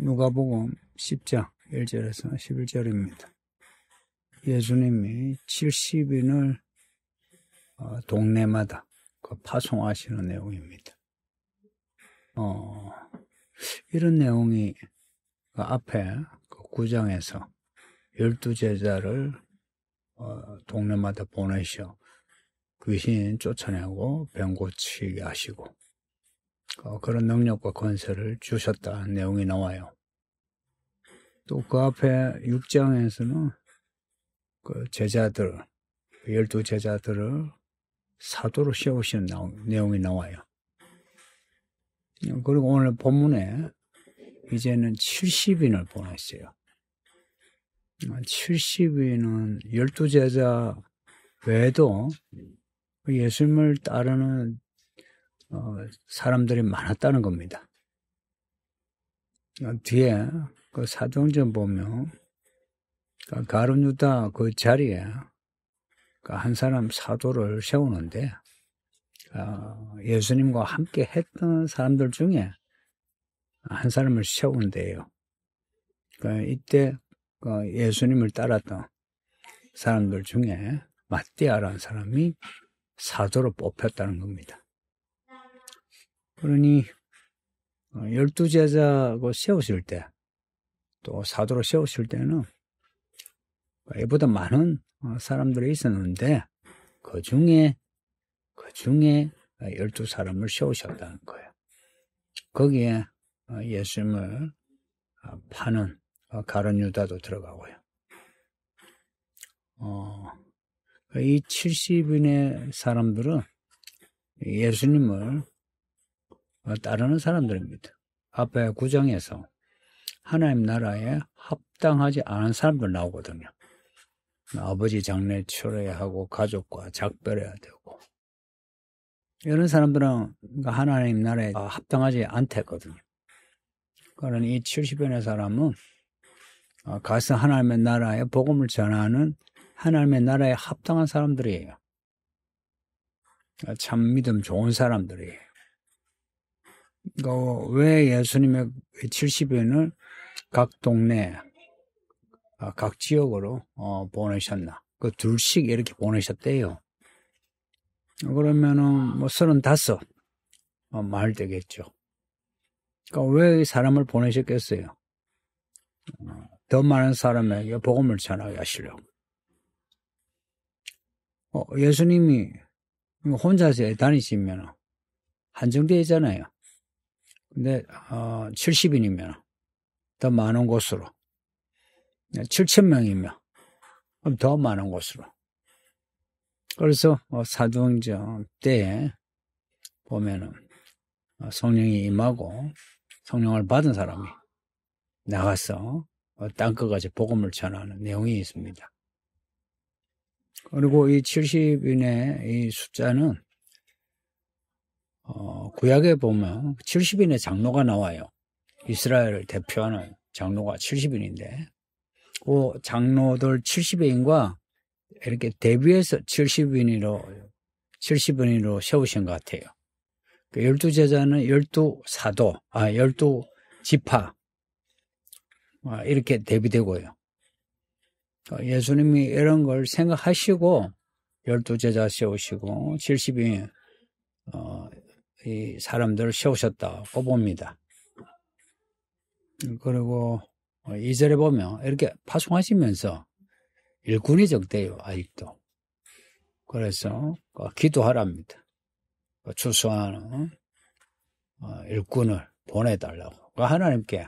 누가복음 10장 1절에서 11절입니다. 예수님이 70인을 동네마다 파송하시는 내용입니다. 이런 내용이 앞에 9장에서 12제자를 동네마다 보내셔 귀신 쫓아내고 병 고치게 하시고 그런 능력과 권세를 주셨다는 내용이 나와요. 또 그 앞에 6장에서는 그 제자들, 12제자들을 사도로 세우시는 내용이 나와요. 그리고 오늘 본문에 이제는 70인을 보냈어요. 70인은 12제자 외에도 예수님을 따르는 사람들이 많았다는 겁니다. 뒤에 그 사도행전 보면 가룟 유다 그 자리에 한 사람 사도를 세우는데 예수님과 함께 했던 사람들 중에 한 사람을 세우는데요. 이때 예수님을 따랐던 사람들 중에 마띠아라는 사람이 사도로 뽑혔다는 겁니다. 그러니 12제자고 세우실 때, 또 사도로 세우실 때는 이보다 많은 사람들이 있었는데 그 중에 12사람을 세우셨다는 거예요. 거기에 예수님을 파는 가룟 유다도 들어가고요. 이 70인의 사람들은 예수님을 따르는 사람들입니다. 앞에 9장에서 하나님 나라에 합당하지 않은 사람들 나오거든요. 아버지 장래 치러야 하고 가족과 작별해야 되고 이런 사람들은 하나님 나라에 합당하지 않댔거든요. 그러니 이 70인의 사람은 가서 하나님의 나라에 복음을 전하는 하나님의 나라에 합당한 사람들이에요. 참 믿음 좋은 사람들이에요. 왜 예수님의 70인을 각 동네, 각 지역으로 보내셨나? 그 둘씩 이렇게 보내셨대요. 그러면은 35 마을 되겠죠. 왜 사람을 보내셨겠어요? 더 많은 사람에게 복음을 전하게 하시려고. 예수님이 혼자서 다니시면 한정되어 있잖아요. 근데 70인이면 더 많은 곳으로, 7,000명이면 더 많은 곳으로. 그래서 사도행전 때에 보면은 성령이 임하고 성령을 받은 사람이 나가서 땅끝까지 복음을 전하는 내용이 있습니다. 그리고 이 70인의 이 숫자는 구약에 보면 70인의 장로가 나와요. 이스라엘을 대표하는 장로가 70인인데 그 장로들 70인과 이렇게 대비해서 70인으로 세우신 것 같아요. 12제자는 12사도, 12지파 이렇게 대비되고요. 예수님이 이런 걸 생각하시고 12제자 세우시고 70인 이 사람들을 세우셨다고 봅니다. 그리고 2절에 보면 이렇게 파송하시면서 일꾼이 적대요, 아직도. 그래서 기도하랍니다. 추수하는 일꾼을 보내달라고. 하나님께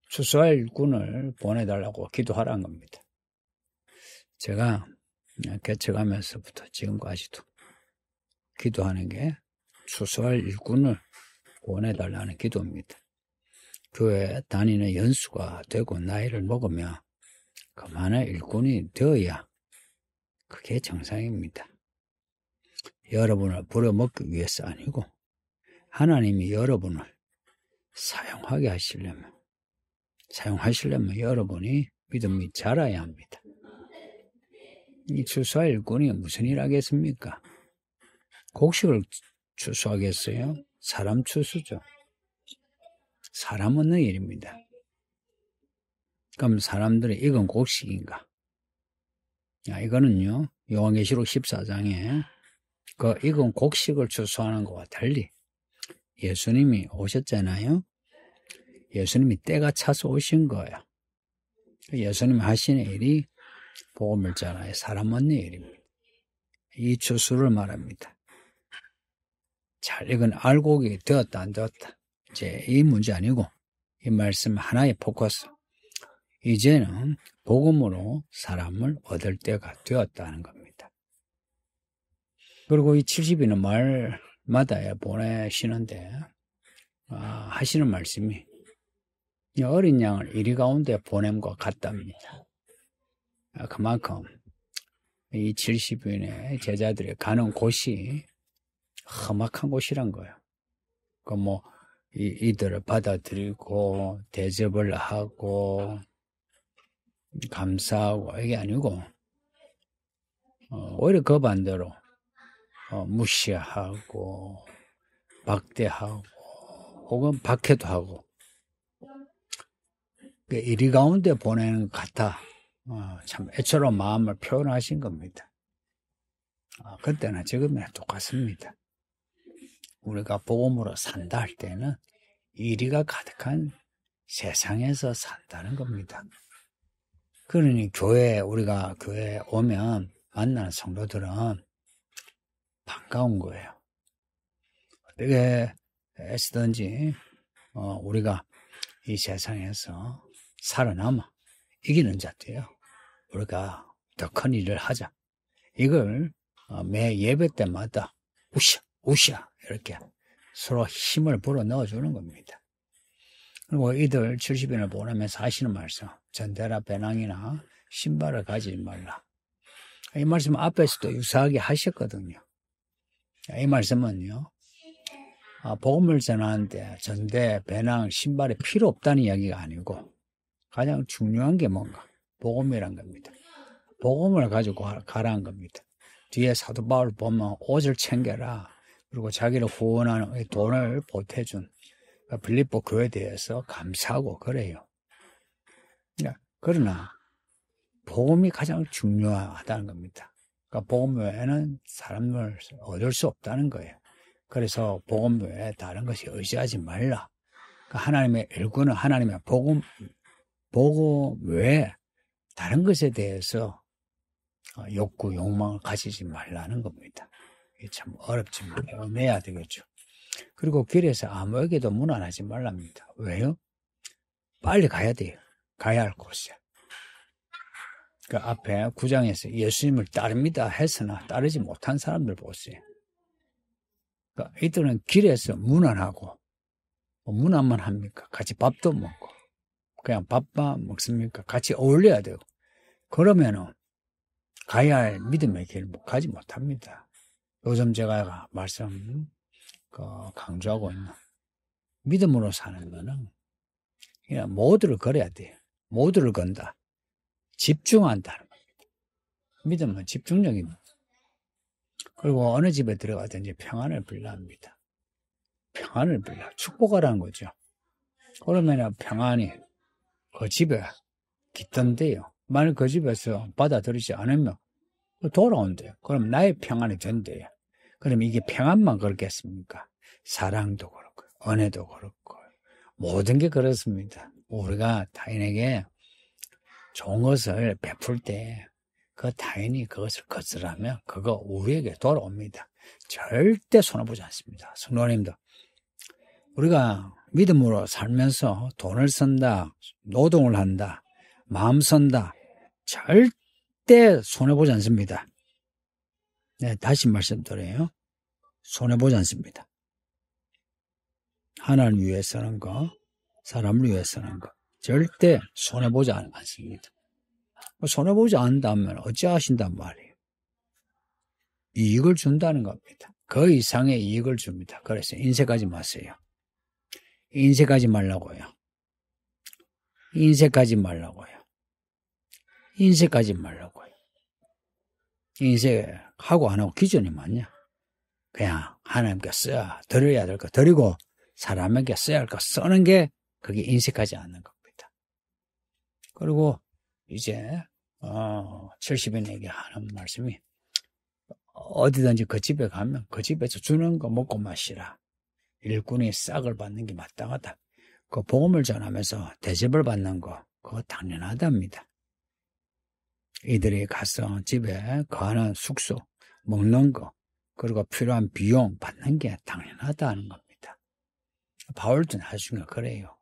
추수할 일꾼을 보내달라고 기도하라는 겁니다. 제가 개척하면서부터 지금까지도 기도하는 게 추수할 일꾼을 보내달라는 기도입니다. 교회 다니는 연수가 되고 나이를 먹으면 그만한 일꾼이 되어야 그게 정상입니다. 여러분을 부려먹기 위해서 아니고 하나님이 여러분을 사용하게 사용하시려면 여러분이 믿음이 자라야 합니다. 이 추수할 일꾼이 무슨 일 하겠습니까? 곡식을 추수하겠어요? 사람 추수죠. 사람 얻는 일입니다. 그럼 사람들이 이건 곡식인가? 이거는요, 요한계시록 14장에 그 이건 곡식을 추수하는 것과 달리 예수님이 오셨잖아요. 예수님이 때가 차서 오신 거예요. 예수님이 하시는 일이 복음을 전하여 사람 얻는 일입니다. 이 추수를 말합니다. 잘, 이건 알곡이 되었다 안 되었다. 이제 이 문제 아니고 이 말씀 하나의 포커스. 이제는 복음으로 사람을 얻을 때가 되었다는 겁니다. 그리고 이 70인은 말마다 보내시는데 하시는 말씀이 이 어린 양을 이리 가운데 보냄과 같답니다. 그만큼 이 70인의 제자들이 가는 곳이 험악한 곳이란 거예요. 이들을 받아들이고 대접을 하고 감사하고 이게 아니고 오히려 그 반대로 무시하고 박대하고 혹은 박해도 하고 이리 가운데 보내는 것 같아. 참 애처로운 마음을 표현하신 겁니다. 그때나 지금이나 똑같습니다. 우리가 복음으로 산다 할 때는 이리가 가득한 세상에서 산다는 겁니다. 그러니 우리가 교회에 오면 만나는 성도들은 반가운 거예요. 어떻게 애쓰든지 우리가 이 세상에서 살아남아 이기는 자들이에요. 우리가 더 큰 일을 하자. 이걸 매 예배 때마다 우샤 이렇게 서로 힘을 불어 넣어주는 겁니다. 그리고 이들 70인을 보내면서 하시는 말씀, 전대나 배낭이나 신발을 가지지 말라. 이 말씀은 앞에서도 유사하게 하셨거든요. 이 말씀은요, 복음을 전하는데 전대, 배낭, 신발이 필요 없다는 이야기가 아니고 가장 중요한 게 뭔가? 복음이란 겁니다. 복음을 가지고 가라는 겁니다. 뒤에 사도 바울 보면 옷을 챙겨라. 그리고 자기를 후원하는 돈을 보태준 빌립보 교회에 대해서 감사하고 그래요. 그러나 복음이 가장 중요하다는 겁니다. 그러니까 복음 외에는 사람을 얻을 수 없다는 거예요. 그래서 복음 외에 다른 것이 의지하지 말라. 그러니까 하나님의 일구는 하나님의 복음 외에 다른 것에 대해서 욕구, 욕망을 가지지 말라는 겁니다. 이게 참 어렵지만 내야 되겠죠. 그리고 길에서 아무에게도 무난하지 말랍니다. 왜요? 빨리 가야 돼요. 가야 할 곳에. 그 앞에 9장에서 예수님을 따릅니다 했으나 따르지 못한 사람들 보세요. 그러니까 이들은 길에서 무난하고 무난만 합니까? 같이 밥도 먹고 그냥 밥만 먹습니까? 같이 어울려야 되고 그러면은 가야 할 믿음의 길 가지 못합니다. 요즘 제가 강조하고 있는 믿음으로 사는 거는 그냥 모두를 걸어야 돼요. 모두를 건다. 집중한다는 겁니다. 믿음은 집중력입니다. 그리고 어느 집에 들어가든지 평안을 빌라 합니다. 평안을 빌라. 축복하라는 거죠. 그러면 평안이 그 집에 깃든대요. 만약 그 집에서 받아들이지 않으면 돌아온대요. 그럼 나의 평안이 된대요. 그럼 이게 평안만 그렇겠습니까? 사랑도 그렇고 은혜도 그렇고 모든 게 그렇습니다. 우리가 타인에게 좋은 것을 베풀 때 그 타인이 그것을 거절하면 그거 우리에게 돌아옵니다. 절대 손해보지 않습니다. 성도님들, 우리가 믿음으로 살면서 돈을 쓴다, 노동을 한다, 마음 쓴다, 절대 손해보지 않습니다. 네, 다시 말씀드려요. 손해보지 않습니다. 하나님 위해 쓰는 거, 사람을 위해 쓰는 거, 절대 손해보지 않습니다. 손해보지 않는다면 어찌하신단 말이에요. 이익을 준다는 겁니다. 그 이상의 이익을 줍니다. 그래서 인색하지 마세요. 인색하지 말라고요. 인색하지 말라고요. 인색하지 말라고요. 인색하고 안 하고 기준이 맞냐? 그냥 하나님께 써야 드려야 될 거 드리고 사람에게 써야 할 거 쓰는 게 그게 인색하지 않는 겁니다. 그리고 이제 70인에게 하는 말씀이 어디든지 그 집에 가면 그 집에서 주는 거 먹고 마시라. 일꾼이 싹을 받는 게 마땅하다. 그 복음을 전하면서 대접을 받는 거 그거 당연하답니다. 이들이 가서 집에 거하는 숙소, 먹는 거, 그리고 필요한 비용 받는 게 당연하다는 겁니다. 바울도 나중에 그래요.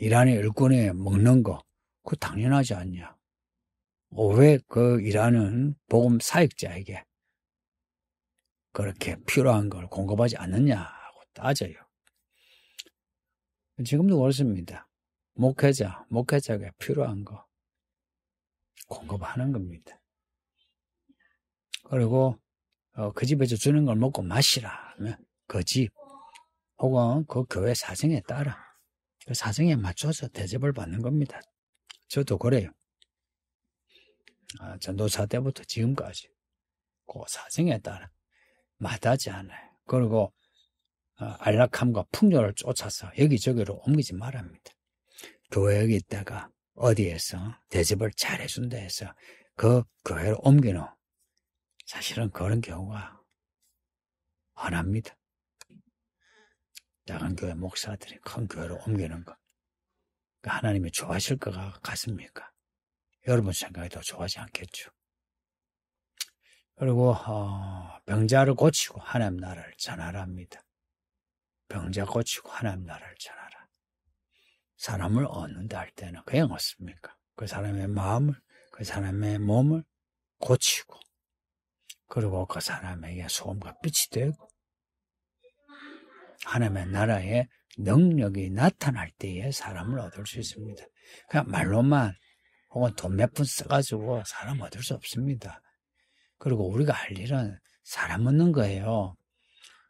일하는 일꾼이 먹는 거, 그거 당연하지 않냐. 왜 그 일하는 복음 사역자에게 그렇게 필요한 걸 공급하지 않느냐고 따져요. 지금도 그렇습니다. 목회자에게 필요한 거 공급하는 겁니다. 그리고 그 집에서 주는 걸 먹고 마시라 하면 그 집 혹은 그 교회 사정에 따라 그 사정에 맞춰서 대접을 받는 겁니다. 저도 그래요. 전도사 때부터 지금까지 그 사정에 따라 마다하지 않아요. 그리고 안락함과 풍요를 쫓아서 여기저기로 옮기지 말합니다. 교회에 있다가 어디에서 대접을 잘 해준다 해서 그 교회로 옮기는 사실은 그런 경우가 흔합니다. 작은 교회 목사들이 큰 교회로 옮기는 거. 하나님이 좋아하실 것 같습니까? 여러분 생각이 더 좋아하지 않겠죠. 그리고 병자를 고치고 하나님 나라를 전하랍니다. 병자 고치고 하나님 나라를 전하라. 사람을 얻는다 할 때는 그냥 얻습니까? 그 사람의 마음을, 그 사람의 몸을 고치고 그리고 그 사람에게 소금과 빛이 되고 하나님의 나라의 능력이 나타날 때에 사람을 얻을 수 있습니다. 그냥 말로만 혹은 돈 몇 푼 써가지고 사람 얻을 수 없습니다. 그리고 우리가 할 일은 사람 얻는 거예요.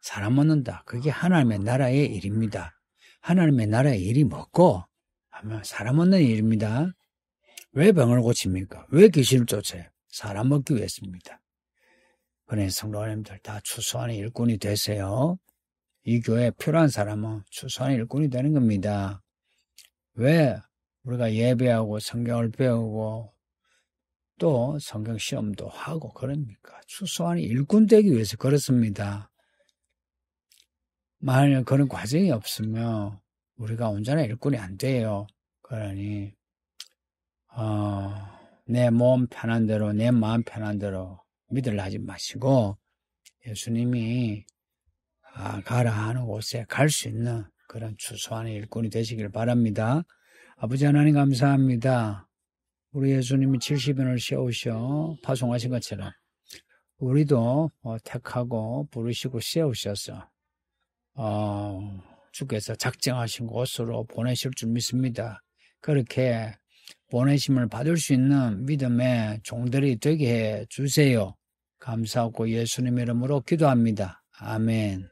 사람 얻는다. 그게 하나님의 나라의 일입니다. 하나님의 나라의 일이 뭐고 하면 사람 얻는 일입니다. 왜 병을 고칩니까? 왜 귀신을 쫓아요? 사람 얻기 위해서입니다. 그러니 성도님들 다 추수하는 일꾼이 되세요. 이 교회에 필요한 사람은 추수하는 일꾼이 되는 겁니다. 왜 우리가 예배하고 성경을 배우고 또 성경 시험도 하고 그럽니까? 추수하는 일꾼 되기 위해서 그렇습니다. 만약 그런 과정이 없으면 우리가 온전한 일꾼이 안 돼요. 그러니 내 몸 편한 대로 내 마음 편한 대로 믿으려 하지 마시고 예수님이 가라 하는 곳에 갈 수 있는 그런 추수하는 일꾼이 되시길 바랍니다. 아버지 하나님 감사합니다. 우리 예수님이 70인을 세우셔 파송하신 것처럼 우리도 택하고 부르시고 세우셔서 주께서 작정하신 곳으로 보내실 줄 믿습니다. 그렇게 보내심을 받을 수 있는 믿음의 종들이 되게 해 주세요. 감사하고 예수님 이름으로 기도합니다. 아멘.